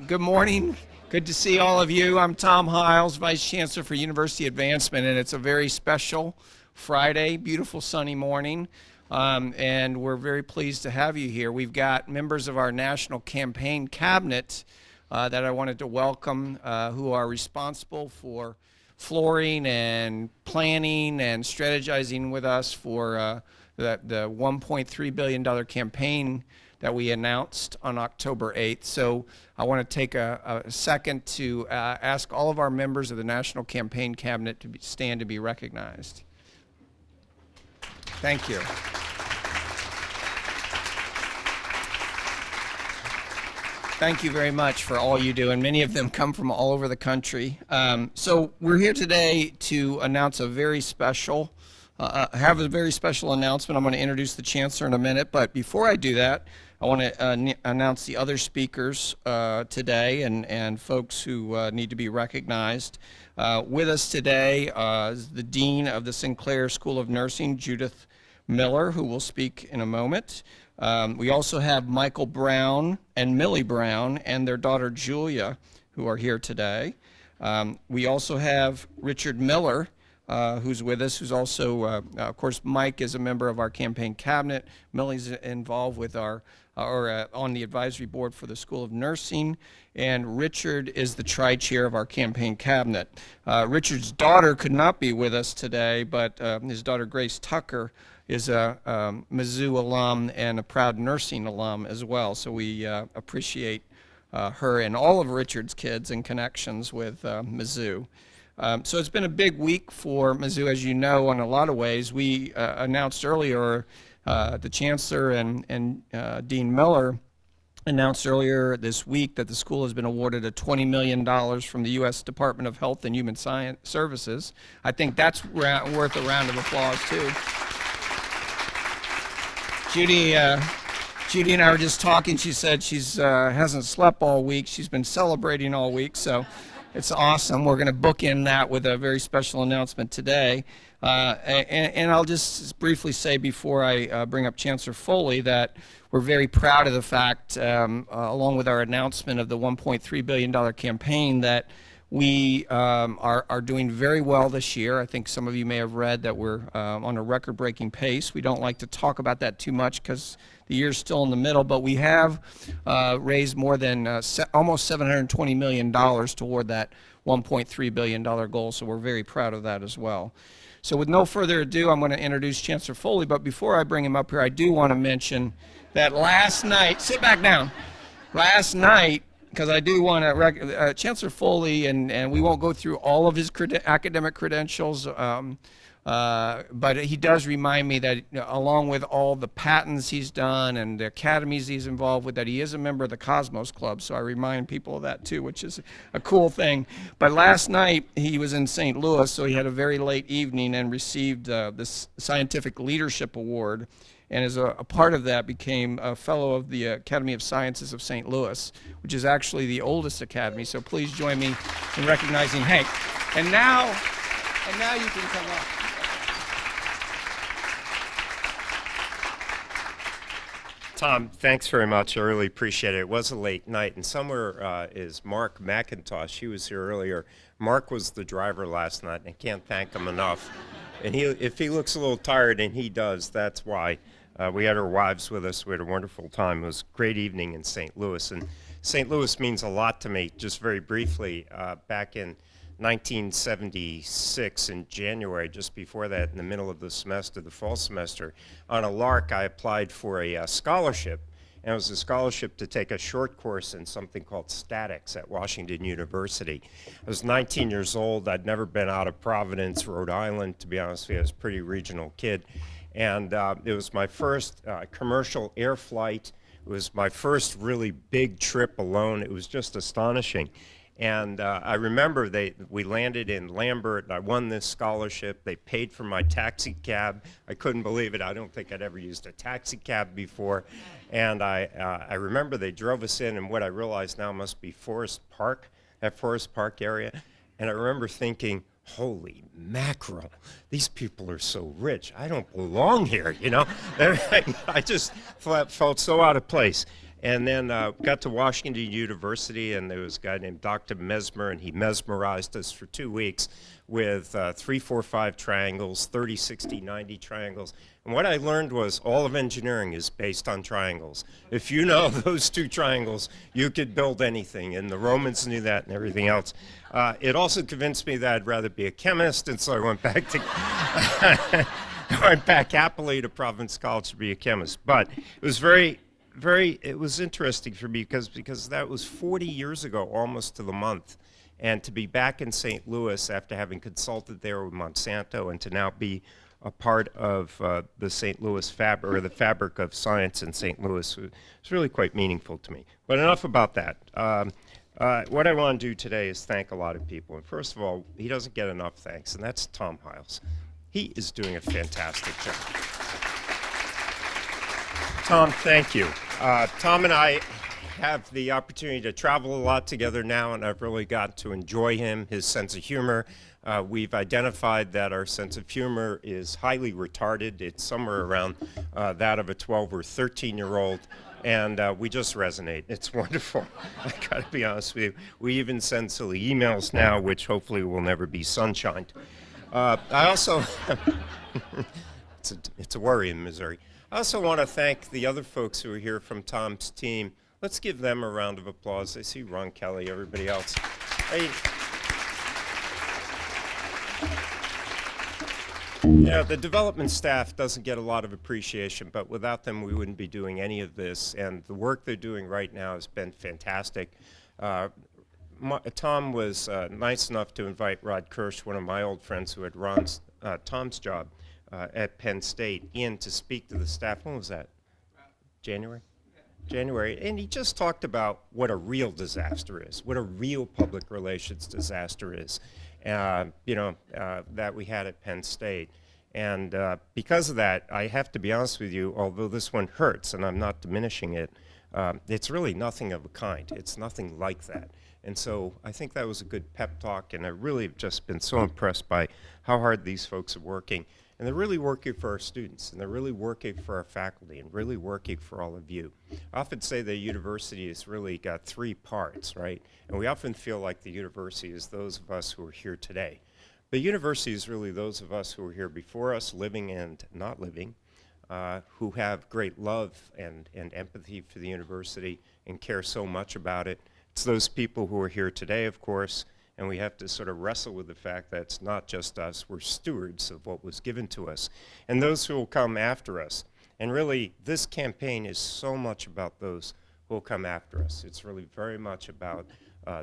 Good morning. Good to see all of you. I'm Tom Hiles, Vice Chancellor for University Advancement, and it's a very special Friday, beautiful sunny morning, and we're very pleased to have you here. We've got members of our National Campaign Cabinet that I wanted to welcome who are responsible for flooring and planning and strategizing with us for the $1.3 billion campaign that we announced on October 8th. So I want to take a second to ask all of our members of the National Campaign Cabinet to stand to be recognized. Thank you. Thank you very much for all you do, and many of them come from all over the country. So we're here today to announce a very special have a very special announcement. I'm going to introduce the Chancellor in a minute, but before I do that, I want to announce the other speakers today and folks who need to be recognized. With us today is the Dean of the Sinclair School of Nursing, Judith Miller, who will speak in a moment. We also have Michael Brown and Millie Brown and their daughter Julia, who are here today. We also have Richard Miller, who's with us, who's also, of course, Mike is a member of our campaign cabinet. Millie's involved with on the advisory board for the School of Nursing, and Richard is the tri-chair of our campaign cabinet. Richard's daughter could not be with us today, but his daughter Grace Tucker is a Mizzou alum and a proud nursing alum as well, so we appreciate her and all of Richard's kids and connections with Mizzou. So it's been a big week for Mizzou, as you know, in a lot of ways. We announced earlier, the Chancellor and Dean Miller announced earlier this week that the school has been awarded a $20 million from the U.S. Department of Health and Human Services. I think that's worth a round of applause, too. Judy and I were just talking. She said she hasn't slept all week. She's been celebrating all week, so it's awesome. We're going to bookend that with a very special announcement today. And I'll just briefly say before I bring up Chancellor Foley that we're very proud of the fact, along with our announcement of the $1.3 billion campaign, that we are doing very well this year. I think some of you may have read that we're on a record-breaking pace. We don't like to talk about that too much because the year's still in the middle, but we have raised more than almost $720 million toward that $1.3 billion goal, so we're very proud of that as well. So with no further ado, I'm going to introduce Chancellor Foley, but before I bring him up here, I do want to mention that last night, sit back down, last night, because I do want to, Chancellor Foley, and we won't go through all of his academic credentials, but he does remind me that along with all the patents he's done and the academies he's involved with, that he is a member of the Cosmos Club, so I remind people of that too, which is a cool thing. But last night he was in St. Louis, so he had a very late evening and received this Scientific Leadership Award, and as a part of that became a fellow of the Academy of Sciences of St. Louis, which is actually the oldest academy. So please join me in recognizing Hank. And now you can come up. Tom, thanks very much. I really appreciate it. It was a late night, and somewhere is Mark McIntosh. He was here earlier. Mark was the driver last night, and I can't thank him enough. And if he looks a little tired, and he does, that's why. We had our wives with us. We had a wonderful time. It was a great evening in St. Louis. And St. Louis means a lot to me. Just very briefly, back in 1976 in January, just before that, in the middle of the semester, the fall semester, on a lark, I applied for a scholarship. And it was a scholarship to take a short course in something called statics at Washington University. I was 19 years old. I'd never been out of Providence, Rhode Island. To be honest with you, I was a pretty regional kid. And it was my first commercial air flight. It was my first really big trip alone. It was just astonishing. And I remember we landed in Lambert, and I won this scholarship. They paid for my taxi cab. I couldn't believe it. I don't think I'd ever used a taxi cab before. And I remember they drove us in, and what I realize now must be Forest Park, that Forest Park area. And I remember thinking, holy mackerel, these people are so rich. I don't belong here, you know? I just felt so out of place. And then got to Washington University, and there was a guy named Dr. Mesmer, and he mesmerized us for 2 weeks with 3, 4, 5 triangles, 30, 60, 90 triangles. And what I learned was all of engineering is based on triangles. If you know those 2 triangles, you could build anything, and the Romans knew that and everything else. It also convinced me that I'd rather be a chemist, and so I went back to I went back happily to Providence College to be a chemist. But it was it was interesting for me because that was 40 years ago, almost to the month. And to be back in St. Louis after having consulted there with Monsanto and to now be a part of the St. Louis fabric, or the fabric of science in St. Louis, was really quite meaningful to me. But enough about that. What I want to do today is thank a lot of people. And first of all, he doesn't get enough thanks, and that's Tom Hiles. He is doing a fantastic job. Tom, thank you. Tom and I have the opportunity to travel a lot together now, and I've really got to enjoy him, his sense of humor. We've identified that our sense of humor is highly retarded. It's somewhere around that of a 12 or 13-year-old, and we just resonate. It's wonderful. I gotta be honest with you. We even send silly emails now, which hopefully will never be sunshined. I also, it's a worry in Missouri. I also want to thank the other folks who are here from Tom's team. Let's give them a round of applause. I see Ron Kelly, everybody else. Hey. Yeah, the development staff doesn't get a lot of appreciation, but without them we wouldn't be doing any of this, and the work they're doing right now has been fantastic. Tom was nice enough to invite Rod Kirsch, one of my old friends who had Tom's job at Penn State, in to speak to the staff. When was that? January? January. And he just talked about what a real disaster is, what a real public relations disaster is, that we had at Penn State. And because of that, I have to be honest with you, although this one hurts, and I'm not diminishing it, it's really nothing of a kind. It's nothing like that. And so I think that was a good pep talk, and I really have just been so impressed by how hard these folks are working. And they're really working for our students, and they're really working for our faculty, and really working for all of you. I often say the university has really got 3 parts, right? And we often feel like the university is those of us who are here today. The university is really those of us who are here before us, living and not living, who have great love and empathy for the university and care so much about it. It's those people who are here today, of course, and we have to sort of wrestle with the fact that it's not just us, we're stewards of what was given to us. And those who will come after us. And really, this campaign is so much about those who will come after us. It's really very much about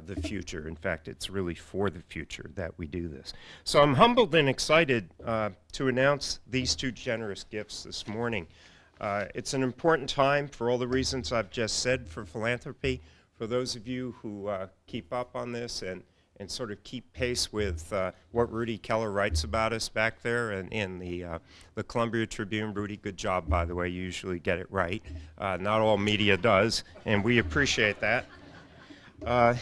the future. In fact, it's really for the future that we do this. So I'm humbled and excited to announce these 2 generous gifts this morning. It's an important time for all the reasons I've just said for philanthropy. For those of you who keep up on this and sort of keep pace with what Rudy Keller writes about us back there in the Columbia Tribune. Rudy, good job, by the way. You usually get it right. Not all media does, and we appreciate that. I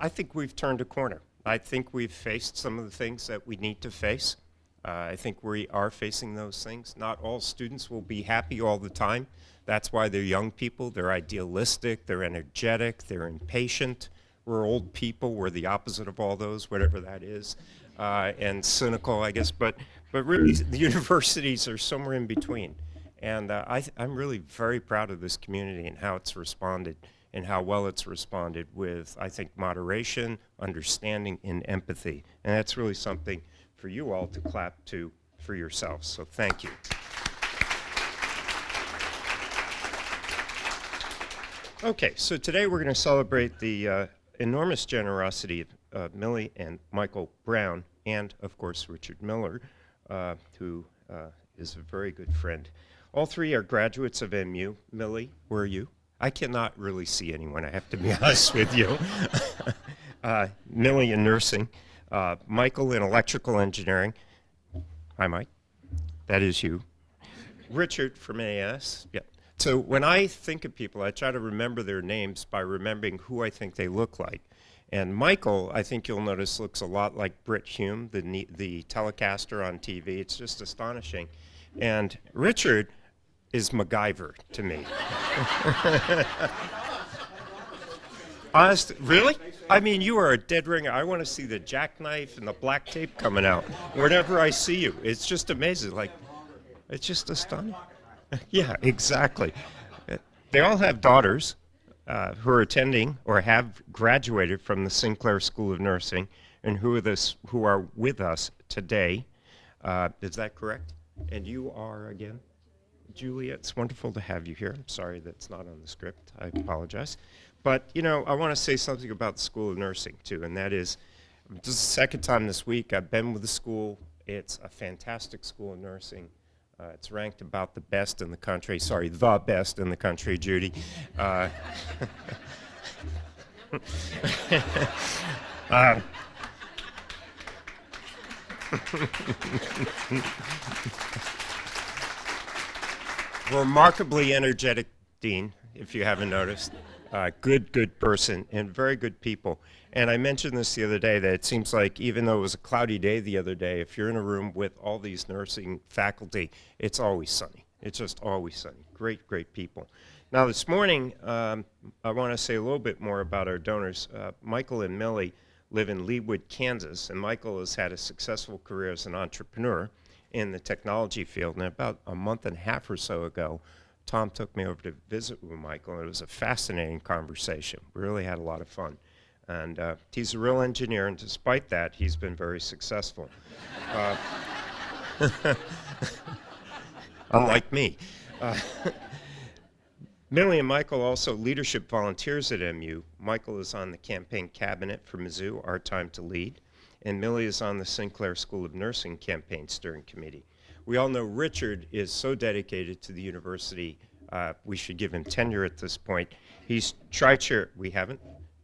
think we've turned a corner. I think we've faced some of the things that we need to face. I think we are facing those things. Not all students will be happy all the time. That's why they're young people. They're idealistic. They're energetic. They're impatient. We're old people. We're the opposite of all those, whatever that is, and cynical, I guess. But really, the universities are somewhere in between. And I'm really very proud of this community and how it's responded and how well it's responded with, I think, moderation, understanding, and empathy. And that's really something for you all to clap to for yourselves. So thank you. Okay, so today we're going to celebrate the enormous generosity of Millie and Michael Brown, and of course Richard Miller, who is a very good friend. All 3 are graduates of MU. Millie, where are you? I cannot really see anyone, I have to be honest with you. Millie in nursing, Michael in electrical engineering. Hi, Mike. That is you. Richard from AS. Yeah. So when I think of people, I try to remember their names by remembering who I think they look like. And Michael, I think you'll notice, looks a lot like Britt Hume, the Telecaster on TV. It's just astonishing. And Richard is MacGyver to me. Honest, really? I mean, you are a dead ringer. I want to see the jackknife and the black tape coming out whenever I see you. It's just amazing. Like, it's just astonishing. Yeah, exactly. They all have daughters who are attending or have graduated from the Sinclair School of Nursing and who are with us today. Is that correct? And you are, again? Julia, it's wonderful to have you here. I'm sorry that's not on the script. I apologize. But, you know, I want to say something about the School of Nursing, too, and that is, this is the second time this week I've been with the school. It's a fantastic school of nursing. It's ranked about the best in the country. Sorry, the best in the country, Judy. Remarkably energetic dean, if you haven't noticed. Good person, and very good people. And I mentioned this the other day, that it seems like even though it was a cloudy day the other day, if you're in a room with all these nursing faculty, it's always sunny. It's just always sunny. Great, great people. Now this morning, I want to say a little bit more about our donors. Michael and Millie live in Leawood, Kansas, and Michael has had a successful career as an entrepreneur in the technology field. And about a month and a half or so ago, Tom took me over to visit with Michael, and it was a fascinating conversation. We really had a lot of fun. And he's a real engineer, and despite that, he's been very successful. Unlike me. Millie and Michael also leadership volunteers at MU. Michael is on the campaign cabinet for Mizzou, Our Time to Lead, and Millie is on the Sinclair School of Nursing campaign steering committee. We all know Richard is so dedicated to the university, we should give him tenure at this point. He's tri-chair, we haven't?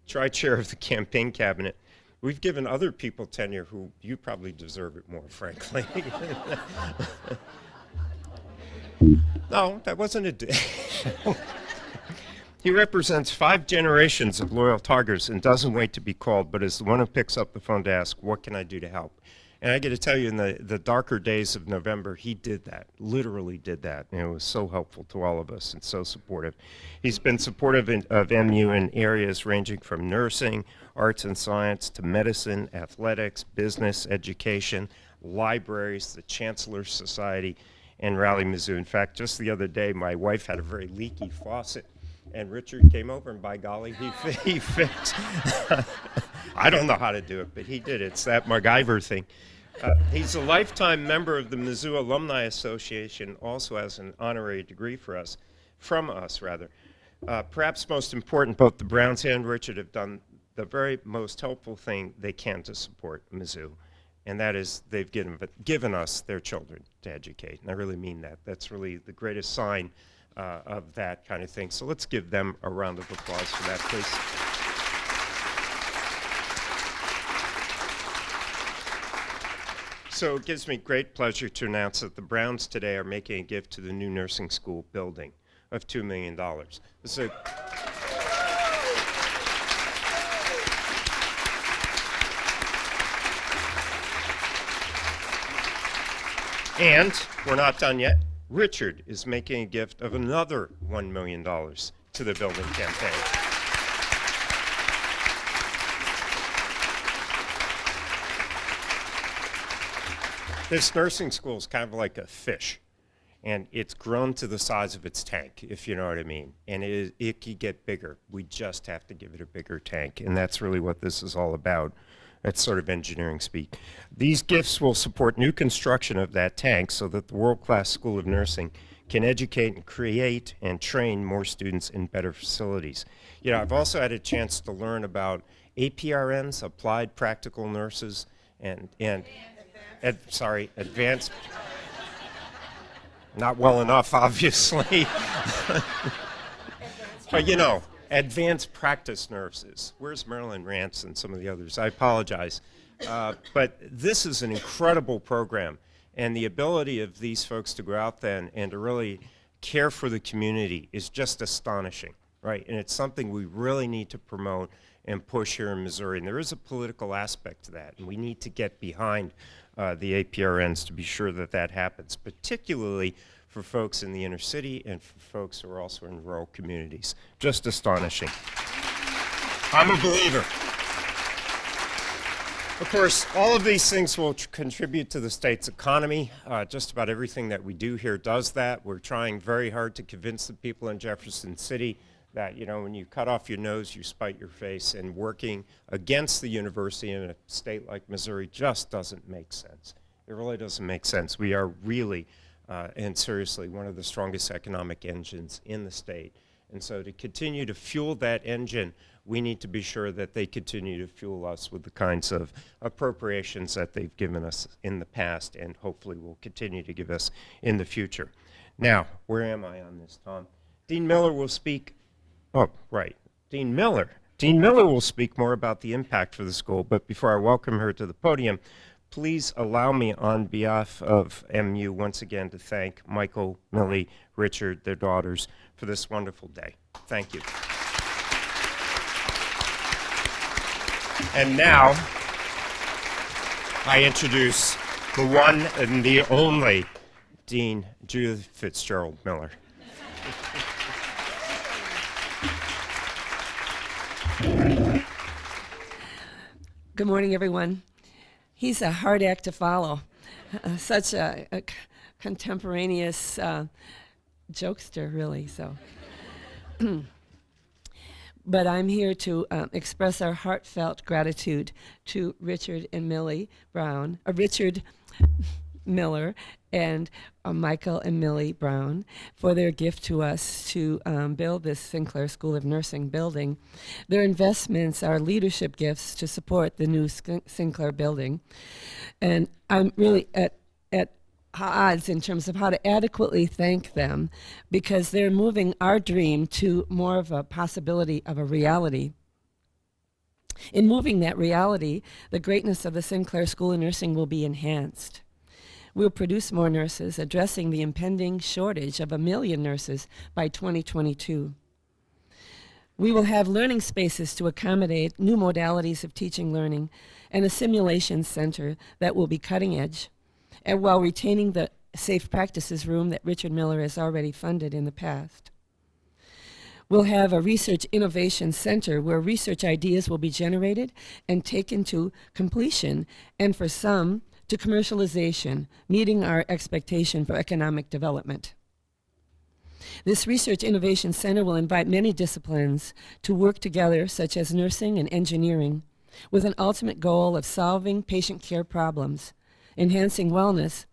Tri-chair of the campaign cabinet. We've given other people tenure who you probably deserve it more, frankly. No, that wasn't a He represents 5 generations of loyal Tigers and doesn't wait to be called, but is the one who picks up the phone to ask, what can I do to help? And I got to tell you, in the darker days of November, he did that, literally did that. And it was so helpful to all of us and so supportive. He's been supportive of MU in areas ranging from nursing, arts and science, to medicine, athletics, business, education, libraries, the Chancellor's Society, and Rally Mizzou. In fact, just the other day, my wife had a very leaky faucet, and Richard came over, and by golly, he fixed. I don't know how to do it, but he did. It's that MacGyver thing. He's a lifetime member of the Mizzou Alumni Association, also has an honorary degree from us. Perhaps most important, both the Browns and Richard have done the very most helpful thing they can to support Mizzou, and that is they've given us their children to educate. And I really mean that. That's really the greatest sign of that kind of thing. So let's give them a round of applause for that, please. So it gives me great pleasure to announce that the Browns today are making a gift to the new nursing school building of $2 million. And we're not done yet. Richard is making a gift of another $1 million to the building campaign. This nursing school is kind of like a fish, and it's grown to the size of its tank, if you know what I mean. And it can get bigger. We just have to give it a bigger tank, and that's really what this is all about. That's sort of engineering speak. These gifts will support new construction of that tank so that the world-class School of Nursing can educate and create and train more students in better facilities. You know, I've also had a chance to learn about APRNs, Applied Practical Nurses, and advanced, not well enough, obviously. But you know, advanced practice nurses. Where's Marilyn Rance and some of the others? I apologize. But this is an incredible program, and the ability of these folks to go out then and to really care for the community is just astonishing, right? And it's something we really need to promote and push here in Missouri. And there is a political aspect to that, and we need to get behind the APRNs to be sure that that happens, particularly for folks in the inner city and for folks who are also in rural communities. Just astonishing. I'm a believer. Of course, all of these things will contribute to the state's economy. Just about everything that we do here does that. We're trying very hard to convince the people in Jefferson City that, you know, when you cut off your nose, you spite your face, and working against the university in a state like Missouri just doesn't make sense. It really doesn't make sense. We are really, and seriously, one of the strongest economic engines in the state. And so to continue to fuel that engine, we need to be sure that they continue to fuel us with the kinds of appropriations that they've given us in the past and hopefully will continue to give us in the future. Now, where am I on this, Tom? Dean Miller will speak. Oh, right. Dean Miller. Dean Miller will speak more about the impact for the school, but before I welcome her to the podium, please allow me on behalf of MU once again to thank Michael, Millie, Richard, their daughters, for this wonderful day. Thank you. And now, I introduce the one and the only Dean Judith Fitzgerald Miller. Good morning, everyone. He's a hard act to follow. Such a contemporaneous jokester, really. So, but I'm here to express our heartfelt gratitude to Richard and Millie Brown, Richard Miller and Michael and Millie Brown for their gift to us to build this Sinclair School of Nursing building. Their investments are leadership gifts to support the new Sinclair building. And I'm really at odds in terms of how to adequately thank them, because they're moving our dream to more of a possibility of a reality. In moving that reality, the greatness of the Sinclair School of Nursing will be enhanced. We'll produce more nurses, addressing the impending shortage of 1 million nurses by 2022. We will have learning spaces to accommodate new modalities of teaching learning and a simulation center that will be cutting edge, and while retaining the safe practices room that Richard Miller has already funded in the past. We'll have a research innovation center where research ideas will be generated and taken to completion, and for some, to commercialization, meeting our expectation for economic development. This Research Innovation Center will invite many disciplines to work together, such as nursing and engineering, with an ultimate goal of solving patient care problems, enhancing wellness,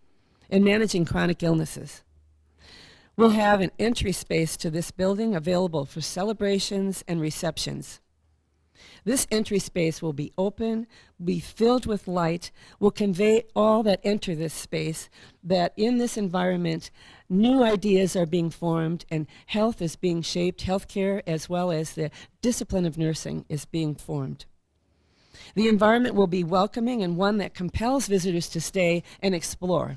and managing chronic illnesses. We'll have an entry space to this building available for celebrations and receptions. This entry space will be open, be filled with light, will convey all that enter this space, that in this environment, new ideas are being formed and health is being shaped, healthcare as well as the discipline of nursing is being formed. The environment will be welcoming and one that compels visitors to stay and explore.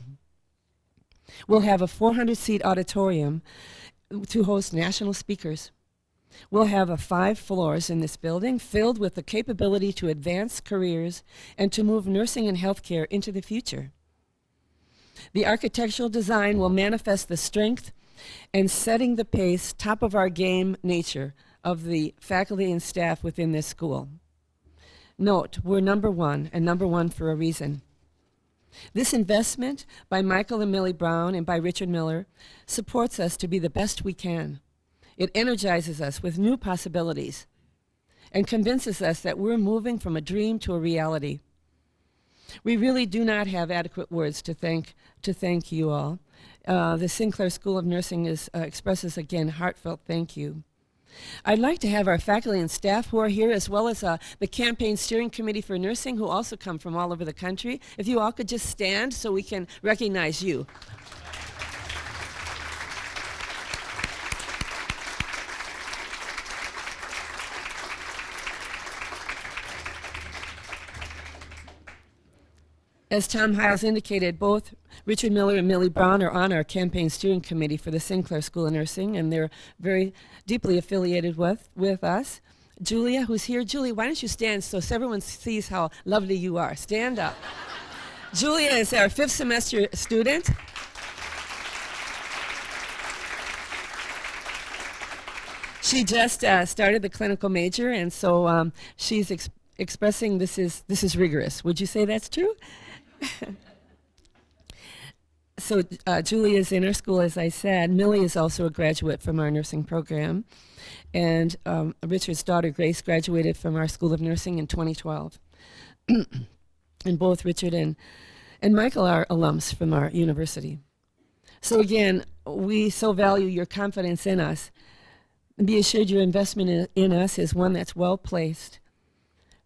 We'll have a 400-seat auditorium to host national speakers. We'll have 5 floors in this building filled with the capability to advance careers and to move nursing and healthcare into the future. The architectural design will manifest the strength and setting the pace, top of our game nature of the faculty and staff within this school. Note, we're number one, and number one for a reason. This investment by Michael and Millie Brown and by Richard Miller supports us to be the best we can. It energizes us with new possibilities and convinces us that we're moving from a dream to a reality. We really do not have adequate words to thank you all. The Sinclair School of Nursing expresses again heartfelt thank you. I'd like to have our faculty and staff who are here, as well as the Campaign Steering Committee for Nursing, who also come from all over the country. If you all could just stand so we can recognize you. As Tom Hiles indicated, both Richard Miller and Millie Brown are on our campaign steering committee for the Sinclair School of Nursing, and they're very deeply affiliated with us. Julia, who's here. Julie, why don't you stand so everyone sees how lovely you are. Stand up. Julia is our 5th semester student. She just started the clinical major, and so she's expressing this is rigorous. Would you say that's true? So Julie is in her school, as I said. Millie is also a graduate from our nursing program. And Richard's daughter, Grace, graduated from our School of Nursing in 2012. And both Richard and Michael are alums from our university. So again, we so value your confidence in us. Be assured your investment in us is one that's well placed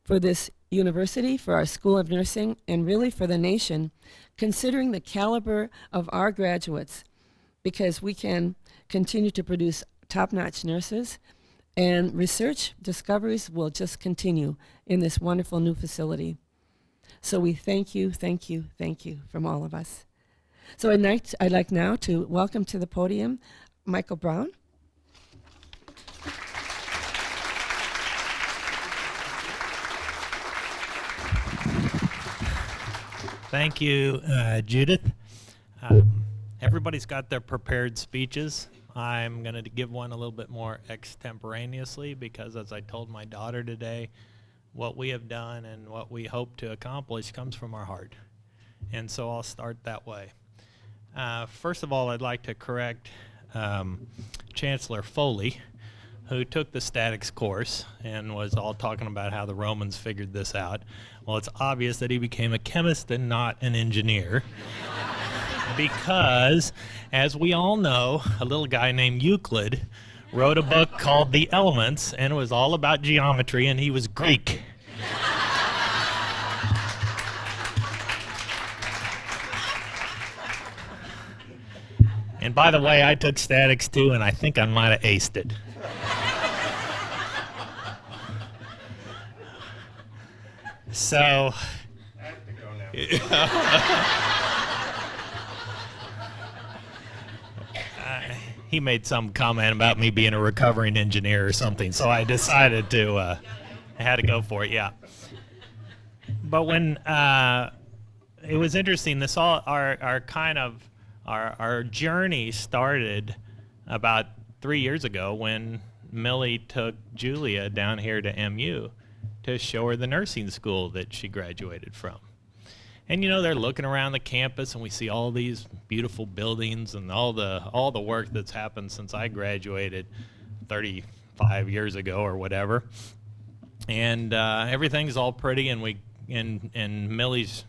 for this university, for our School of Nursing, and really for the nation, considering the caliber of our graduates, because we can continue to produce top-notch nurses, and research discoveries will just continue in this wonderful new facility. So we thank you from all of us. So I'd like now to welcome to the podium Michael Brown. Thank you, Judith. Everybody's got their prepared speeches. I'm going to give one a little bit more extemporaneously because, as I told my daughter today, what we have done and what we hope to accomplish comes from our heart. And so I'll start that way. First of all, I'd like to correct Chancellor Foley, who took the statics course and was all talking about how the Romans figured this out. Well, it's obvious that he became a chemist and not an engineer. Because, as we all know, a little guy named Euclid wrote a book called The Elements, and it was all about geometry, and he was Greek. And by the way, I took statics too, and I think I might have aced it. So, I have to go now. he made some comment about me being a recovering engineer or something, so I decided to, I had to go for it, yeah. But when, it was interesting, this all, our journey started about 3 years ago when Millie took Julia down here to MU to show her the nursing school that she graduated from. And you know, they're looking around the campus and we see all these beautiful buildings and all the work that's happened since I graduated 35 years ago or whatever. And everything's all pretty, and Millie's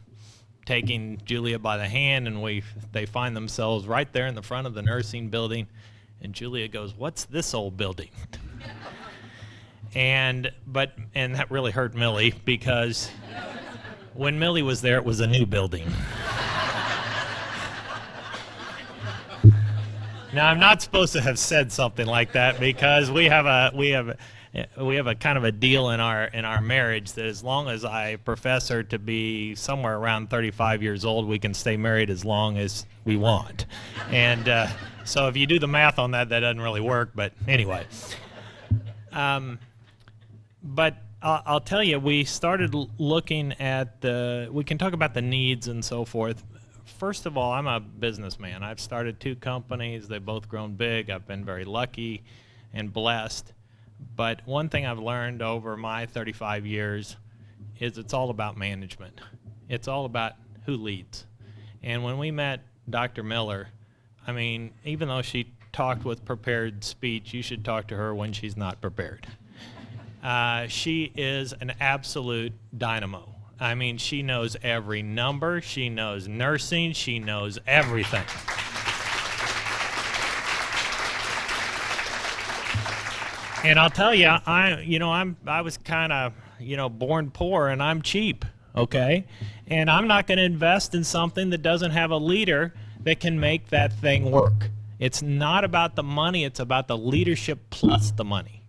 taking Julia by the hand, and they find themselves right there in the front of the nursing building, and Julia goes, "What's this old building?" and that really hurt Millie, because when Millie was there, it was a new building. Now, I'm not supposed to have said something like that, because we have a kind of a deal in our marriage that as long as I profess her to be somewhere around 35 years old, we can stay married as long as we want. And so if you do the math on that, that doesn't really work. But anyway, but I'll tell you, we started looking at we can talk about the needs and so forth. First of all, I'm a businessman. I've started 2 companies. They've both grown big. I've been very lucky and blessed. But one thing I've learned over my 35 years is it's all about management. It's all about who leads. And when we met Dr. Miller, I mean, even though she talked with prepared speech, you should talk to her when she's not prepared. She is an absolute dynamo. I mean, she knows every number, she knows nursing, she knows everything. And I'll tell you, I was kind of, born poor, and I'm cheap, okay? And I'm not going to invest in something that doesn't have a leader that can make that thing work. It's not about the money, it's about the leadership plus the money.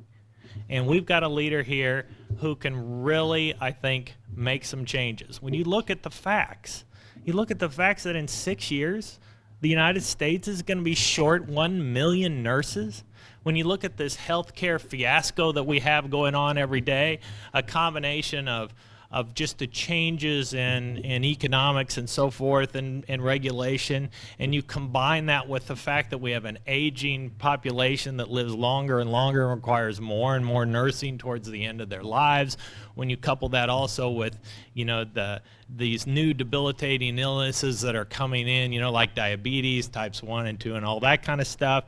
And we've got a leader here who can really, I think, make some changes. When you look at the facts, that in 6 years, the United States is going to be short 1 million nurses. When you look at this healthcare fiasco that we have going on every day, a combination of of just the changes in economics and so forth and regulation, and you combine that with the fact that we have an aging population that lives longer and longer and requires more and more nursing towards the end of their lives, when you couple that also with, you know, these new debilitating illnesses that are coming in, you know, like diabetes, types 1 and 2 and all that kind of stuff,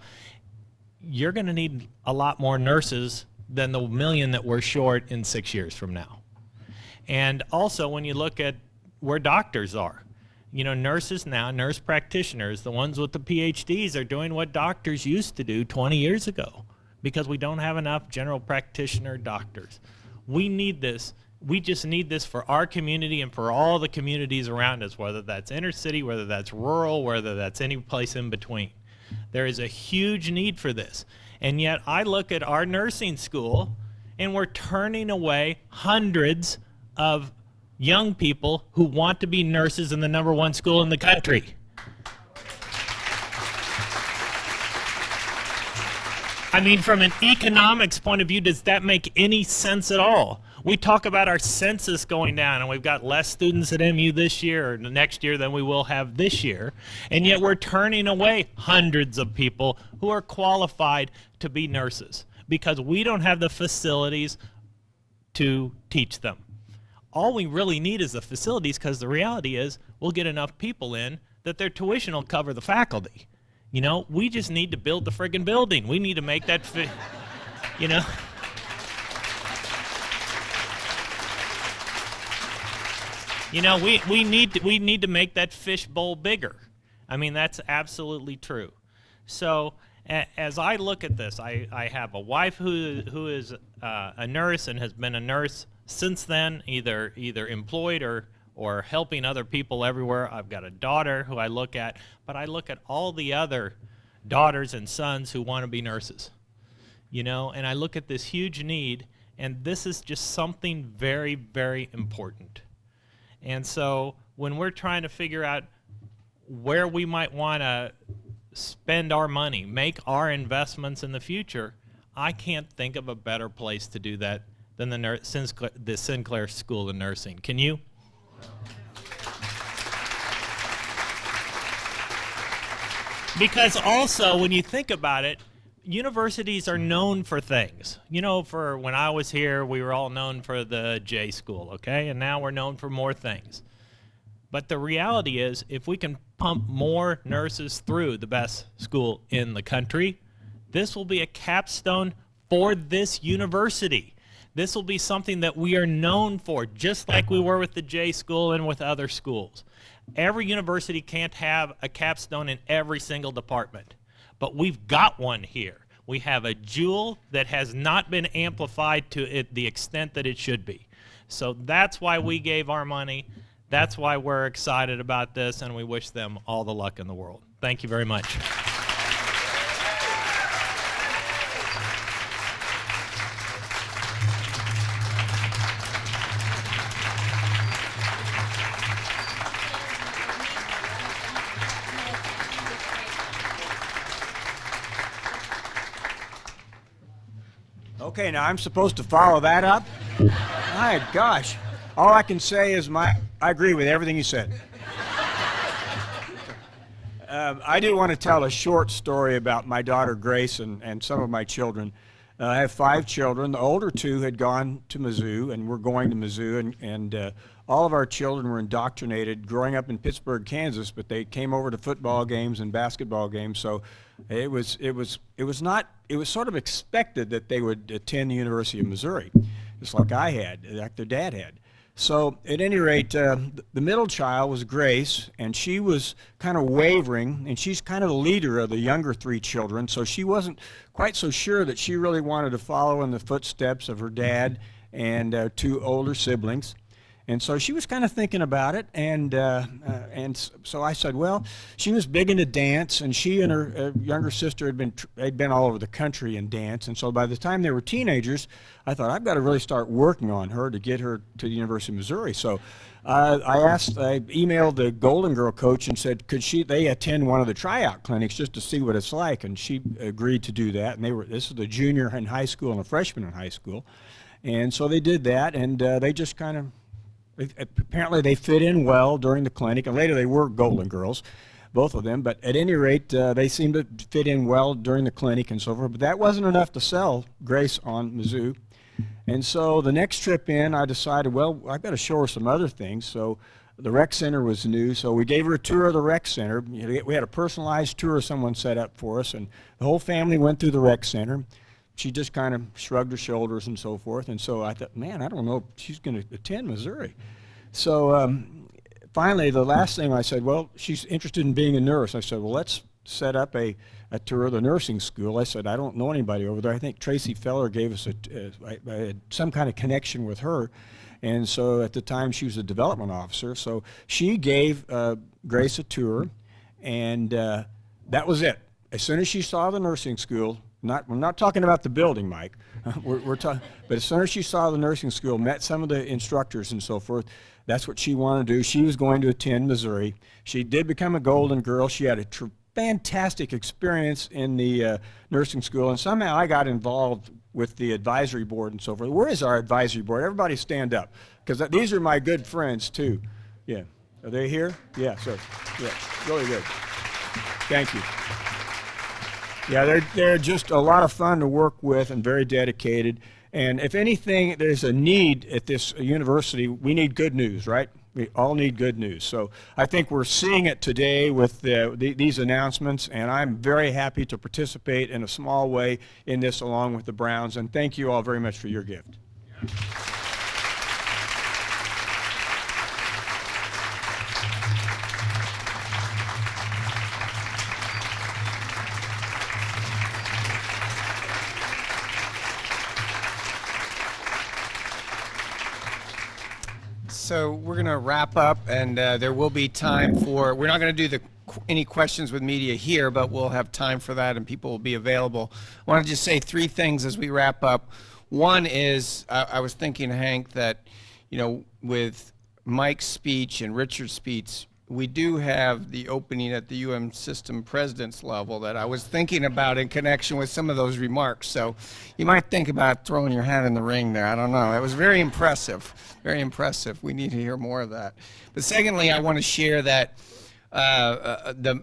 you're going to need a lot more nurses than the 1 million that we're short in 6 years from now. And also when you look at where doctors are, you know, nurses now, nurse practitioners, the ones with the PhDs are doing what doctors used to do 20 years ago because we don't have enough general practitioner doctors. We need this. We just need this for our community and for all the communities around us, whether that's inner city, whether that's rural, whether that's any place in between. There is a huge need for this. And yet I look at our nursing school and we're turning away hundreds of young people who want to be nurses in the #1 school in the country. I mean, from an economics point of view, does that make any sense at all? We talk about our census going down, and we've got less students at MU this year or next year than we will have this year, and yet we're turning away hundreds of people who are qualified to be nurses because we don't have the facilities to teach them. All we really need is the facilities, because the reality is we'll get enough people in that their tuition will cover the faculty. You know, we just need to build the friggin' building. We need to make that you know. You know, we need to make that fishbowl bigger. I mean, that's absolutely true. So as I look at this, I have a wife who is a nurse and has been a nurse since then, either employed or helping other people everywhere. I've got a daughter who I look at, but I look at all the other daughters and sons who want to be nurses, you know, and I look at this huge need, and this is just something very, very important. And so when we're trying to figure out where we might want to spend our money, make our investments in the future, I can't think of a better place to do that than the Sinclair School of Nursing. Can you? Because also, when you think about it, universities are known for things. You know, for when I was here, we were all known for the J School, okay? And now we're known for more things. But the reality is, if we can pump more nurses through the best school in the country, this will be a capstone for this university. This will be something that we are known for, just like we were with the J School and with other schools. Every university can't have a capstone in every single department, but we've got one here. We have a jewel that has not been amplified to the extent that it should be. So that's why we gave our money. That's why we're excited about this, and we wish them all the luck in the world. Thank you very much. Okay, now I'm supposed to follow that up? My gosh. All I can say is I agree with everything you said. I do want to tell a short story about my daughter Grace and some of my children. I have 5 children. The older 2 had gone to Mizzou and were going to Mizzou, and all of our children were indoctrinated growing up in Pittsburgh, Kansas, but they came over to football games and basketball games, so it was sort of expected that they would attend the University of Missouri, just like I had, like their dad had. So at any rate, the middle child was Grace, and she was kind of wavering, and she's kind of the leader of the younger 3 children, so she wasn't quite so sure that she really wanted to follow in the footsteps of her dad and 2 older siblings. And so she was kind of thinking about it, and so I said, well, she was big into dance, and she and her younger sister had been all over the country in dance, and so by the time they were teenagers, I thought, I've got to really start working on her to get her to the University of Missouri. So I emailed the Golden Girl coach and said, could they attend one of the tryout clinics just to see what it's like, and she agreed to do that, and this is a junior in high school and a freshman in high school, and so they did that, and they just kind of apparently they fit in well during the clinic, and later they were Golden Girls, both of them. But at any rate, they seemed to fit in well during the clinic and so forth. But that wasn't enough to sell Grace on Mizzou. And so the next trip in, I decided, well, I've got to show her some other things. So the rec center was new, so we gave her a tour of the rec center. We had a personalized tour someone set up for us, and the whole family went through the rec center. She just kind of shrugged her shoulders and so forth. And so I thought, man, I don't know if she's going to attend Missouri. So finally, the last thing I said, well, she's interested in being a nurse. I said, well, let's set up a tour of the nursing school. I said, I don't know anybody over there. I think Tracy Feller gave us I had some kind of connection with her. And so at the time, she was a development officer. So she gave Grace a tour, and that was it. As soon as she saw the nursing school, we're not talking about the building, Mike. But as soon as she saw the nursing school, met some of the instructors and so forth, that's what she wanted to do. She was going to attend Missouri. She did become a Golden Girl. She had a fantastic experience in the nursing school, and somehow I got involved with the advisory board and so forth. Where is our advisory board? Everybody stand up, because these are my good friends too. Yeah, are they here? Yeah, so yeah, really good. Thank you. Yeah, they're just a lot of fun to work with and very dedicated. And if anything, there's a need at this university. We need good news, right? We all need good news. So I think we're seeing it today with these announcements, and I'm very happy to participate in a small way in this along with the Browns. And thank you all very much for your gift. So we're going to wrap up, and there will be time for, we're not going to do any questions with media here, but we'll have time for that, and people will be available. I want to just say three things as we wrap up. One is, I was thinking, Hank, that, you know, with Mike's speech and Richard's speech, we do have the opening at the UM system president's level that I was thinking about in connection with some of those remarks. So you might think about throwing your hat in the ring there. I don't know. It was very impressive. Very impressive. We need to hear more of that. But secondly, I want to share that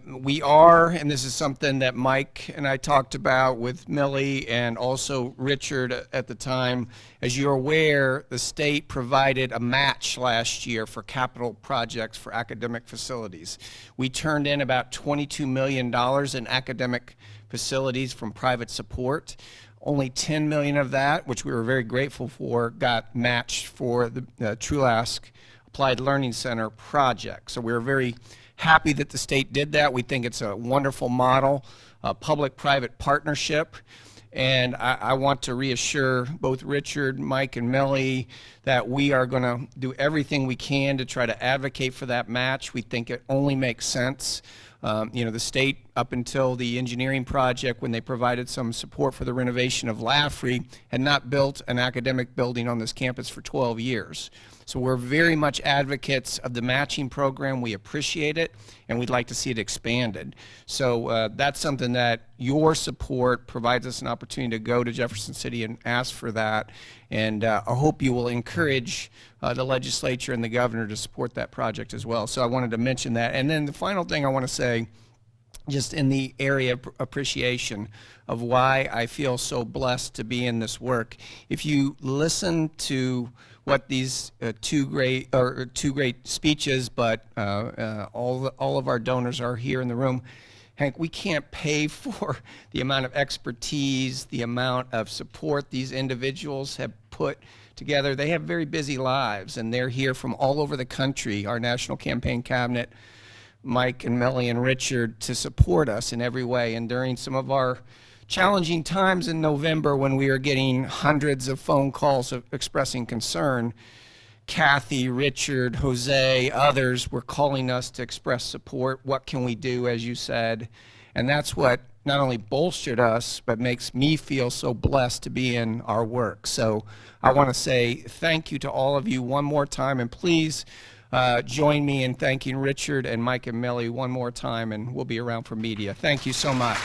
we are, and this is something that Mike and I talked about with Millie and also Richard at the time. As you're aware, the state provided a match last year for capital projects for academic facilities. We turned in about $22 million in academic facilities from private support. Only $10 million of that, which we were very grateful for, got matched for the TrueAsk Applied Learning Center project. So we were very happy that the state did that. We think it's a wonderful model, a public-private partnership. And I want to reassure both Richard, Mike, and Millie that we are going to do everything we can to try to advocate for that match. We think it only makes sense. You know, the state, up until the engineering project, when they provided some support for the renovation of Laffrey, had not built an academic building on this campus for 12 years. So we're very much advocates of the matching program. We appreciate it, and we'd like to see it expanded. So that's something that your support provides us an opportunity to go to Jefferson City and ask for that. And I hope you will encourage the legislature and the governor to support that project as well. So I wanted to mention that. And then the final thing I want to say, just in the area of appreciation of why I feel so blessed to be in this work. If you listen to what these two great speeches, but all of our donors are here in the room. Hank, we can't pay for the amount of expertise, the amount of support these individuals have put together. They have very busy lives, and they're here from all over the country, our National Campaign Cabinet, Mike and Millie and Richard, to support us in every way. And during some of our challenging times in November, when we were getting hundreds of phone calls expressing concern, Kathy, Richard, Jose, others were calling us to express support. What can we do, as you said? And that's what not only bolstered us, but makes me feel so blessed to be in our work. So I want to say thank you to all of you one more time, and please join me in thanking Richard and Mike and Millie one more time, and we'll be around for media. Thank you so much.